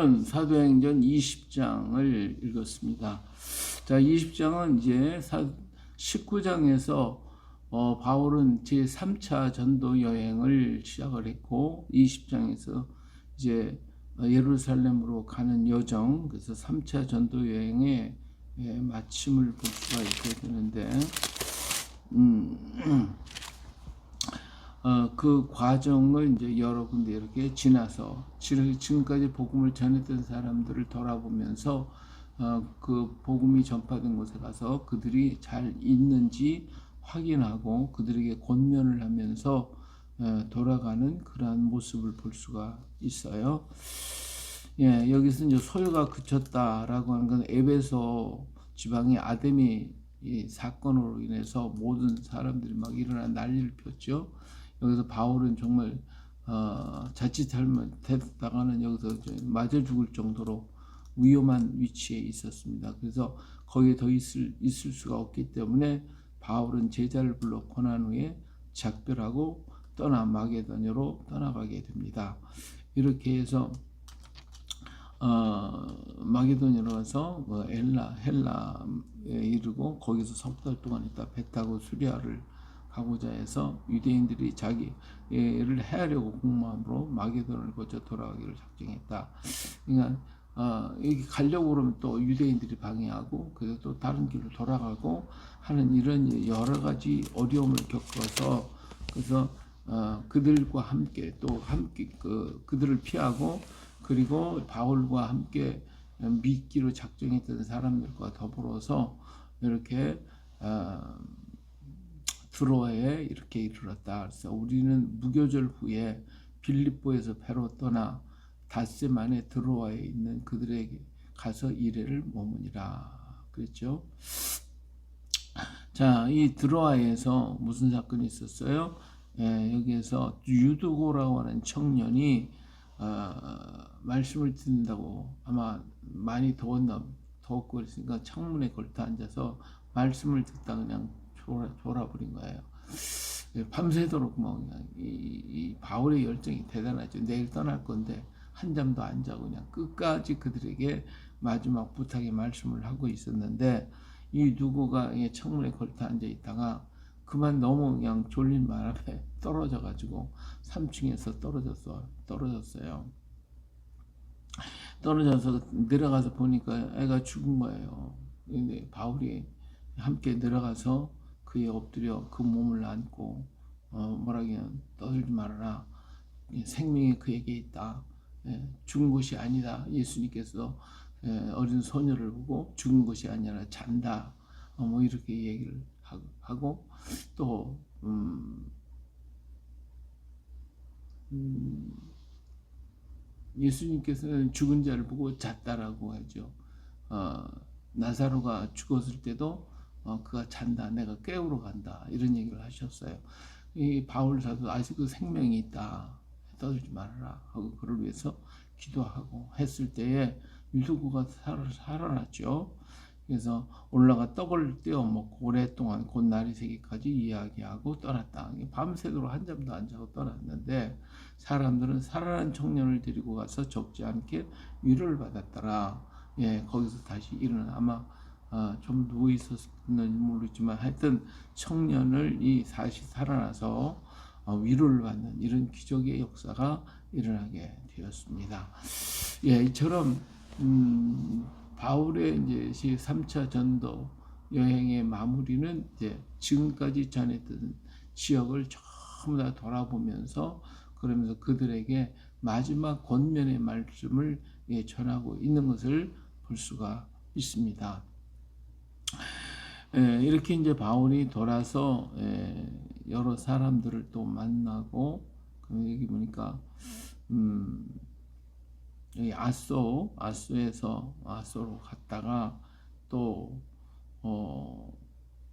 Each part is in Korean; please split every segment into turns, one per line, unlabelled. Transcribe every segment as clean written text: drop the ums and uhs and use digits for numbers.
오늘은 사도행전 20장을 읽었습니다. 자, 20장은 이제 19장에서 바울은 제3차 전도 여행을 시작을 했고 20장에서 이제 예루살렘으로 가는 여정, 그래서 3차 전도 여행의 마침을 볼 수가 있게 되는데 그 과정을 이제 여러 군데 이렇게 지나서 지금까지 복음을 전했던 사람들을 돌아보면서 그 복음이 전파된 곳에 가서 그들이 잘 있는지 확인하고 그들에게 권면을 하면서 돌아가는 그러한 모습을 볼 수가 있어요. 예, 여기서 이제 소요가 그쳤다라고 하는 건 에베소 지방의 아데미 이 사건으로 인해서 모든 사람들이 막 일어나 난리를 폈죠. 여기서 바울은 정말 자칫하면 여기서 맞아 죽을 정도로 위험한 위치에 있었습니다. 그래서 거기에 더 있을 수가 없기 때문에 바울은 제자를 불러 권한 후에 작별하고 마게도냐로 떠나가게 됩니다. 이렇게 해서 마게도냐로 가서 헬라에 이르고 거기서 석 달 동안 있다 배 타고 수리아를 가고자 해서 유대인들이 자기를 해하려고 공모함으로 마게도냐를 거쳐 돌아가기를 작정했다. 그러니까 여기 가려고 그러면 또 유대인들이 방해하고 그래서 또 다른 길로 돌아가고 하는 이런 여러 가지 어려움을 겪어서 그래서 그들과 함께 그들을 피하고 그리고 바울과 함께 믿기로 작정했던 사람들과 더불어서 이렇게 드로아에 이렇게 이르렀다. 그래서 우리는 무교절 후에 빌립보에서 배로 떠나 닷새 만에 드로아에 있는 그들에게 가서 이레를 머무니라. 그랬죠. 자, 이 드로아에서 무슨 사건이 있었어요? 여기에서 유두고라고 하는 청년이 말씀을 듣는다고 아마 많이 더웠고 그랬으니까 창문에 걸터 앉아서 말씀을 듣다 그냥 졸아버린 거예요. 밤새도록 그냥 이 바울의 열정이 대단하죠. 내일 떠날 건데 한잠도 안 자고 그냥 끝까지 그들에게 마지막 부탁의 말씀을 하고 있었는데 이 누구가 창문에 걸터 앉아 있다가 그만 너무 그냥 졸린 바람에 떨어져가지고 3층에서 떨어졌어요. 떨어져서 내려가서 보니까 애가 죽은 거예요. 근데 바울이 함께 내려가서 그에 엎드려 그 몸을 안고 뭐라기는 떠들지 말아라. 생명이 그에게 있다. 죽은 것이 아니다. 예수님께서 어린 소녀를 보고 죽은 것이 아니라 잔다. 뭐 이렇게 얘기를 하고 또 예수님께서는 죽은 자를 보고 잤다라고 하죠. 나사로가 죽었을 때도 그가 잔다, 내가 깨우러 간다 이런 얘기를 하셨어요. 이 바울 사도 아직도 생명이 있다, 떠들지 말아라 하고 그를 위해서 기도하고 했을 때에 유두고가 살아났죠. 그래서 올라가 떡을 떼어 먹고 오랫동안 곧 날이 새기까지 이야기하고 떠났다. 밤새도록 한잠도 안 자고 떠났는데 사람들은 살아난 청년을 데리고 가서 적지 않게 위로를 받았더라. 거기서 다시 일어나 아마 좀 누워 있었는지 모르지만 하여튼 청년을 다시 살아나서 위로를 받는 이런 기적의 역사가 일어나게 되었습니다. 이처럼 바울의 이제 3차 전도 여행의 마무리는 이제 지금까지 전했던 지역을 전부 다 돌아보면서 그러면서 그들에게 마지막 권면의 말씀을 전하고 있는 것을 볼 수가 있습니다. 이렇게 이제 바울이 돌아서 여러 사람들을 또 만나고 여기 보니까 여기 아소로 갔다가 또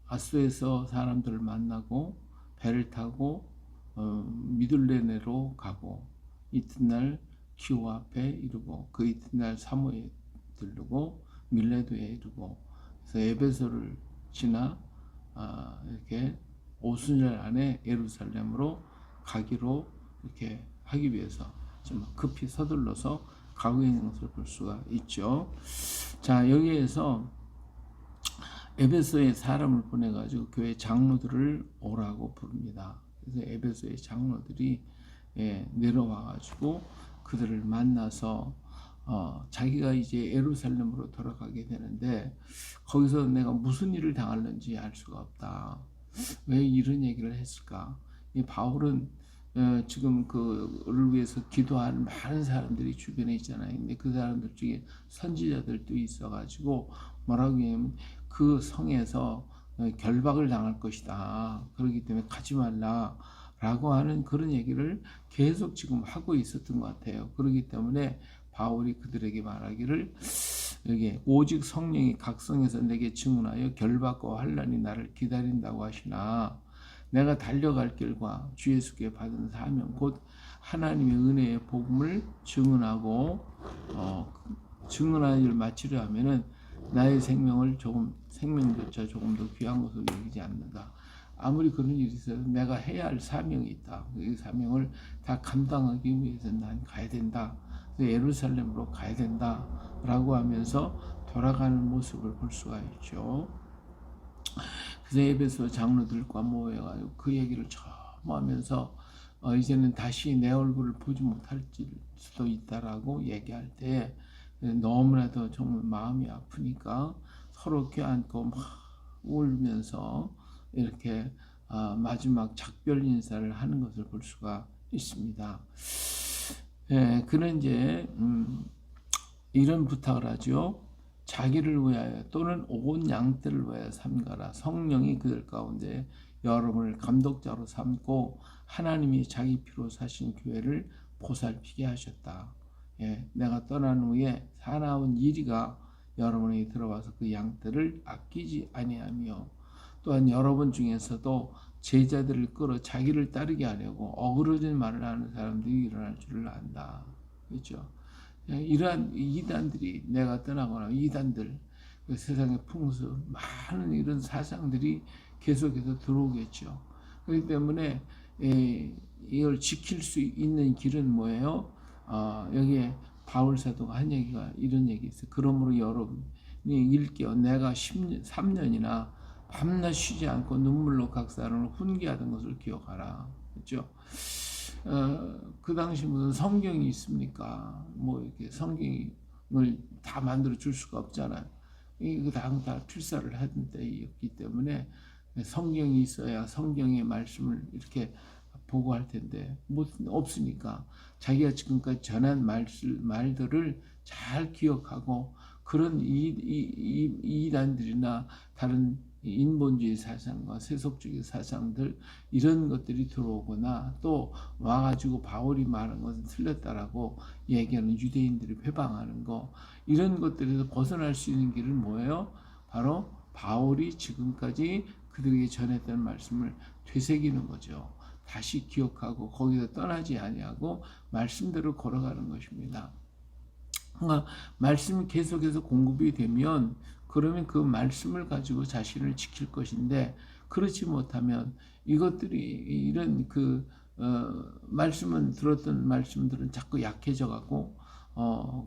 아소에서 사람들을 만나고 배를 타고 미둘레네로 가고 이튿날 기호 앞에 이르고 그 이튿날 사모에 들르고 밀레도에 이르고 그래서 에베소를 지나 이렇게 오순절 안에 예루살렘으로 가기로 이렇게 하기 위해서 좀 급히 서둘러서 가고 있는 것을 볼 수가 있죠. 자, 여기에서 에베소에 사람을 보내가지고 교회 장로들을 오라고 부릅니다. 그래서 에베소의 장로들이 내려와가지고 그들을 만나서 자기가 이제 예루살렘으로 돌아가게 되는데 거기서 내가 무슨 일을 당할는지 알 수가 없다. 왜 이런 얘기를 했을까? 이 바울은 지금 그를 위해서 기도하는 많은 사람들이 주변에 있잖아요. 근데 그 사람들 중에 선지자들도 있어가지고 뭐라고 하냐면 그 성에서 결박을 당할 것이다. 그렇기 때문에 가지 말라. 라고 하는 그런 얘기를 계속 지금 하고 있었던 것 같아요. 그렇기 때문에 바울이 그들에게 말하기를 여기 오직 성령이 각성해서 내게 증언하여 결박과 환난이 나를 기다린다고 하시나 내가 달려갈 길과 주 예수께 받은 사명 곧 하나님의 은혜의 복음을 증언하고 증언하는 일을 마치려 하면은 나의 생명조차 조금 더 귀한 것으로 여기지 않는다. 아무리 그런 일이 있어도 내가 해야 할 사명이 있다. 이 사명을 다 감당하기 위해서 난 가야 된다. 예루살렘으로 가야 된다. 라고 하면서 돌아가는 모습을 볼 수가 있죠. 그래서 에베소 장로들과 모여가지고 그 얘기를 처음 하면서 이제는 다시 내 얼굴을 보지 못할 수도 있다라고 얘기할 때 너무나도 정말 마음이 아프니까 서로 껴안고 막 울면서 이렇게 마지막 작별 인사를 하는 것을 볼 수가 있습니다. 그는 이제 이런 부탁을 하죠. 자기를 위하여 또는 온 양떼를 위하여 삼가라. 성령이 그들 가운데 여러분을 감독자로 삼고 하나님이 자기 피로 사신 교회를 보살피게 하셨다. 내가 떠난 후에 사나운 이리가 여러분에게 들어와서 그 양떼를 아끼지 아니하며 또한 여러분 중에서도 제자들을 끌어 자기를 따르게 하려고 어그러진 말을 하는 사람들이 일어날 줄을 안다. 그렇죠? 이러한 이단들이 내가 떠나거나 이단들 그 세상의 풍수 많은 이런 사상들이 계속해서 들어오겠죠. 그렇기 때문에 이걸 지킬 수 있는 길은 뭐예요? 여기에 바울 사도가 한 얘기가 이런 얘기 있어요. 그러므로 여러분이 일깨어 내가 3년이나 밤낮 쉬지 않고 눈물로 각 사람을 훈계하던 것을 기억하라. 그렇죠? 그 당시 무슨 성경이 있습니까? 뭐 이렇게 성경을 다 만들어 줄 수가 없잖아요. 이거 다 필사를 하던 때였기 때문에 성경이 있어야 성경의 말씀을 이렇게 보고할 텐데 뭐 없으니까 자기가 지금까지 전한 말들을 잘 기억하고 그런 이단들이나 다른 인본주의 사상과 세속주의 사상들 이런 것들이 들어오거나 또 와가지고 바울이 말한 것은 틀렸다라고 얘기하는 유대인들이 회방하는 거 이런 것들에서 벗어날 수 있는 길은 뭐예요? 바로 바울이 지금까지 그들에게 전했던 말씀을 되새기는 거죠. 다시 기억하고 거기서 떠나지 아니하고 말씀대로 걸어가는 것입니다. 그러니까 말씀이 계속해서 공급이 되면 그러면 그 말씀을 가지고 자신을 지킬 것인데 그렇지 못하면 이것들이 이런 말씀은 들었던 말씀들은 자꾸 약해져 가고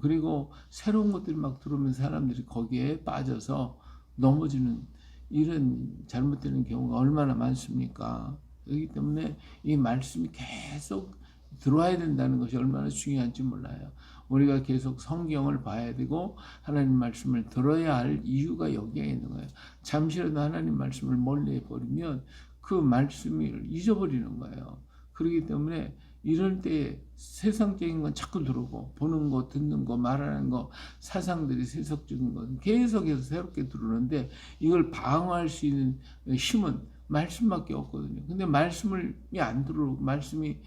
그리고 새로운 것들이 막 들어오면 사람들이 거기에 빠져서 넘어지는 이런 잘못되는 경우가 얼마나 많습니까? 그렇기 때문에 이 말씀이 계속 들어와야 된다는 것이 얼마나 중요한지 몰라요. 우리가 계속 성경을 봐야 되고 하나님 말씀을 들어야 할 이유가 여기에 있는 거예요. 잠시라도 하나님 말씀을 멀리 해버리면 그 말씀을 잊어버리는 거예요. 그렇기 때문에 이럴 때 세상적인 건 자꾸 들어오고 보는 거, 듣는 거, 말하는 거, 사상들이 세속적인 건 계속해서 새롭게 들어오는데 이걸 방어할 수 있는 힘은 말씀밖에 없거든요. 근데 말씀이 안 들어오고 말씀이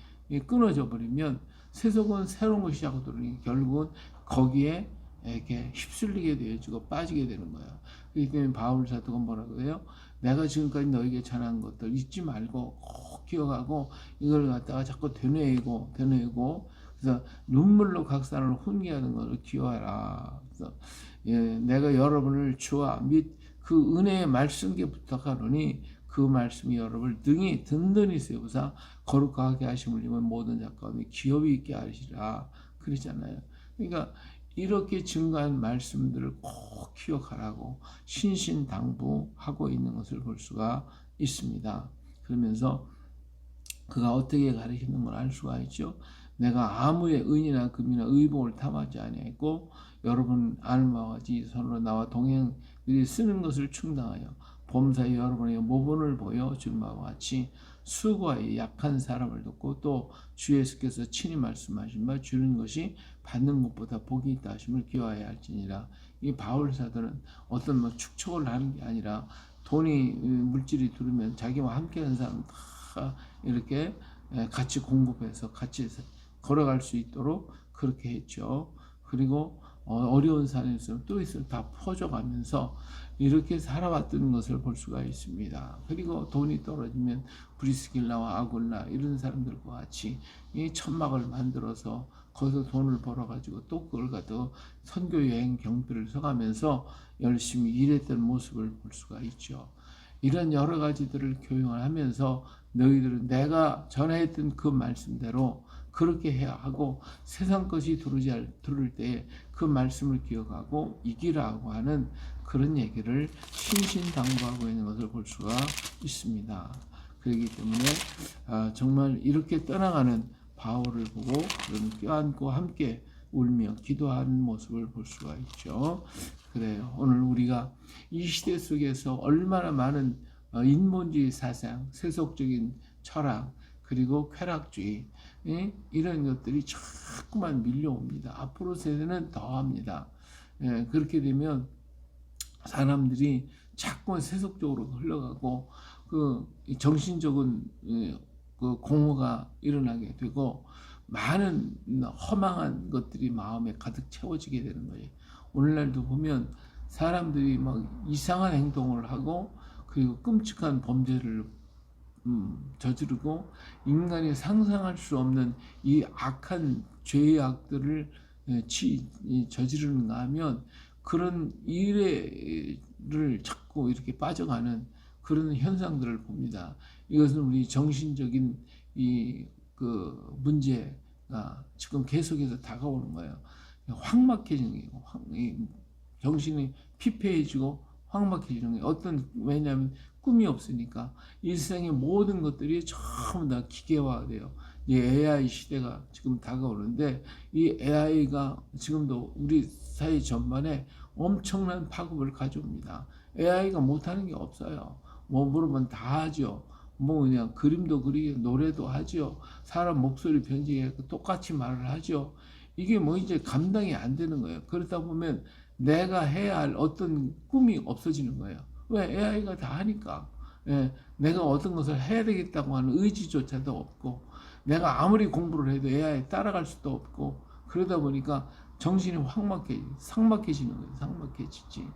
끊어져 버리면 세속은 새로운 것이 자꾸 들어오니까 결국은 거기에 이렇게 휩쓸리게 되어지고 빠지게 되는 거예요. 그렇기 때문에 바울 사도가 뭐라고 해요? 내가 지금까지 너에게 전한 것들 잊지 말고 꼭 기억하고 이걸 갖다가 자꾸 되뇌이고 그래서 눈물로 각 사람을 훈계하는 것을 기억하라. 그래서 내가 여러분을 주와 및 그 은혜의 말씀께 부탁하노니 그 말씀이 여러분을 등이 든든히 세우사 거룩하게 하심을 입은 모든 작가님이 기업이 있게 하시라 그러잖아요. 그러니까 이렇게 증거한 말씀들을 꼭 기억하라고 신신당부하고 있는 것을 볼 수가 있습니다. 그러면서 그가 어떻게 가르치는 걸 알 수가 있죠. 내가 아무의 은이나 금이나 의복을 탐하지 아니하고 여러분 아는 바와 같이 서로 나와 동행들이 쓰는 것을 충당하여 범사에 여러분의 모본을 보여 준 바와 같이 수고하여 약한 사람을 돕고 또 주 예수께서 친히 말씀하신 바 주는 것이 받는 것보다 복이 있다 하심을 기억하여야 할지니라. 이 바울 사도는 어떤 뭐 축척을 하는 게 아니라 돈이 물질이 들으면 자기와 함께하는 사람 다 이렇게 같이 공급해서 같이 걸어갈 수 있도록 그렇게 했죠. 그리고 어려운 사람이 있으면 또 있으면 다 퍼져가면서 이렇게 살아왔던 것을 볼 수가 있습니다. 그리고 돈이 떨어지면 브리스길라와 아굴라 이런 사람들과 같이 이 천막을 만들어서 거기서 돈을 벌어가지고 또 그걸 가지고 선교 여행 경비를 서가면서 열심히 일했던 모습을 볼 수가 있죠. 이런 여러 가지들을 교육을 하면서 너희들은 내가 전했던 그 말씀대로 그렇게 해야 하고 세상 것이 들을 때에 그 말씀을 기억하고 이기라고 하는 그런 얘기를 신신당부하고 있는 것을 볼 수가 있습니다. 그렇기 때문에 정말 이렇게 떠나가는 바울을 보고 껴안고 함께 울며 기도하는 모습을 볼 수가 있죠. 그래요. 오늘 우리가 이 시대 속에서 얼마나 많은 인본주의 사상, 세속적인 철학, 그리고 쾌락주의 이런 것들이 자꾸만 밀려옵니다. 앞으로 세대는 더합니다. 그렇게 되면 사람들이 자꾸 세속적으로 흘러가고 그 정신적인 그 공허가 일어나게 되고 많은 허망한 것들이 마음에 가득 채워지게 되는 거예요. 오늘날도 보면 사람들이 막 이상한 행동을 하고 그리고 끔찍한 범죄를 저지르고 인간이 상상할 수 없는 이 악한 죄의 악들을 저지르는가 하면 그런 일에를 자꾸 이렇게 빠져가는 그런 현상들을 봅니다. 이것은 우리 정신적인 그 문제가 지금 계속해서 다가오는 거예요. 확 막혀지는 거예요. 정신이 피폐해지고 확 막혀지는 거예요. 왜냐하면 꿈이 없으니까 일생의 모든 것들이 전부 다 기계화돼요. 이 AI 시대가 지금 다가오는데 이 AI가 지금도 우리 사회 전반에 엄청난 파급을 가져옵니다. AI가 못하는 게 없어요. 뭐 물으면 다 하죠. 뭐 그냥 그림도 그리고 노래도 하죠. 사람 목소리 변질해 똑같이 말을 하죠. 이게 뭐 이제 감당이 안 되는 거예요. 그러다 보면 내가 해야 할 어떤 꿈이 없어지는 거예요. 왜? AI가 다 하니까. 내가 어떤 것을 해야 되겠다고 하는 의지조차도 없고, 내가 아무리 공부를 해도 AI에 따라갈 수도 없고, 그러다 보니까 정신이 삭막해지는 거예요. 삭막해지지.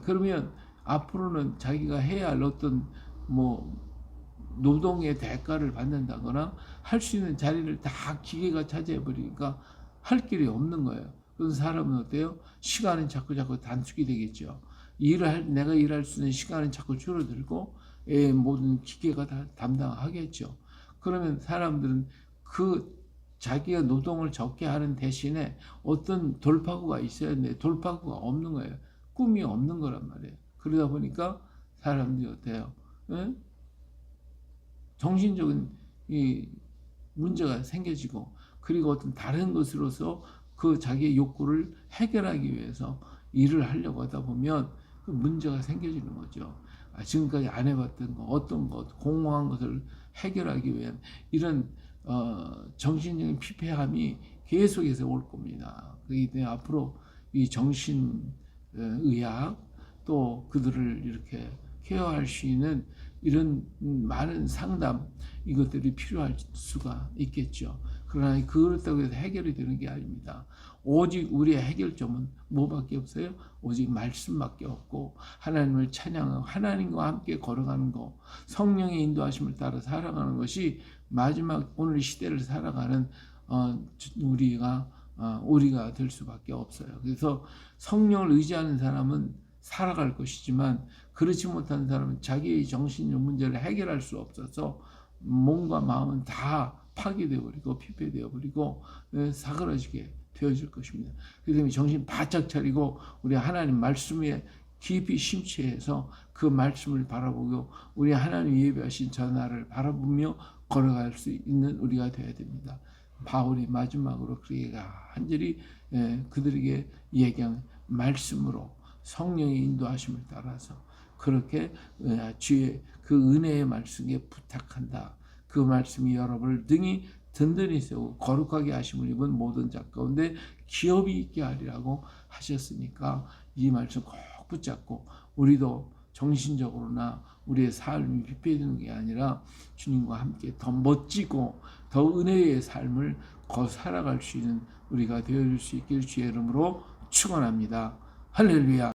그러면 앞으로는 자기가 해야 할 어떤 뭐 노동의 대가를 받는다거나 할 수 있는 자리를 다 기계가 차지해 버리니까 할 길이 없는 거예요. 그래서 사람은 어때요? 시간은 자꾸 단축이 되겠죠. 내가 일할 수 있는 시간은 자꾸 줄어들고 모든 기계가 다 담당하겠죠. 그러면 사람들은 그 자기가 노동을 적게 하는 대신에 어떤 돌파구가 있어야 되는데 돌파구가 없는 거예요. 꿈이 없는 거란 말이에요. 그러다 보니까 사람들이 어때요? 정신적인 이 문제가 생겨지고 그리고 어떤 다른 것으로서 그 자기의 욕구를 해결하기 위해서 일을 하려고 하다 보면 그 문제가 생겨지는 거죠. 지금까지 안 해봤던 거, 어떤 것, 공허한 것을 해결하기 위한 이런 정신적인 피폐함이 계속해서 올 겁니다. 그렇기 때문에 앞으로 이 정신의학 또 그들을 이렇게 케어할 수 있는 이런 많은 상담 이것들이 필요할 수가 있겠죠. 그러나 그렇다고 해서 해결이 되는 게 아닙니다. 오직 우리의 해결점은 뭐밖에 없어요? 오직 말씀밖에 없고 하나님을 찬양하고 하나님과 함께 걸어가는 거, 성령의 인도하심을 따라 살아가는 것이 마지막 오늘 시대를 살아가는 우리가 될 수밖에 없어요. 그래서 성령을 의지하는 사람은 살아갈 것이지만 그렇지 못한 사람은 자기의 정신적 문제를 해결할 수 없어서 몸과 마음은 다 파괴되어 버리고 피폐되어 버리고 사그러지게 되어질 것입니다. 그래서 정신 바짝 차리고 우리 하나님 말씀에 깊이 심취해서 그 말씀을 바라보고 우리 하나님 예배하신 전하를 바라보며 걸어갈 수 있는 우리가 되어야 됩니다. 바울이 마지막으로 그렇게 간절히 그들에게 얘기한 말씀으로 성령의 인도하심을 따라서 그렇게 주의 그 은혜의 말씀에 부탁한다. 그 말씀이 여러분을 등이 든든히 세우고 거룩하게 하심을 입은 모든 자 가운데 기업이 있게 하리라고 하셨으니까 이 말씀 꼭 붙잡고 우리도 정신적으로나 우리의 삶이 피폐해지는 게 아니라 주님과 함께 더 멋지고 더 은혜의 삶을 살아갈 수 있는 우리가 되어줄 수 있길 주의 이름으로 축원합니다. 할렐루야.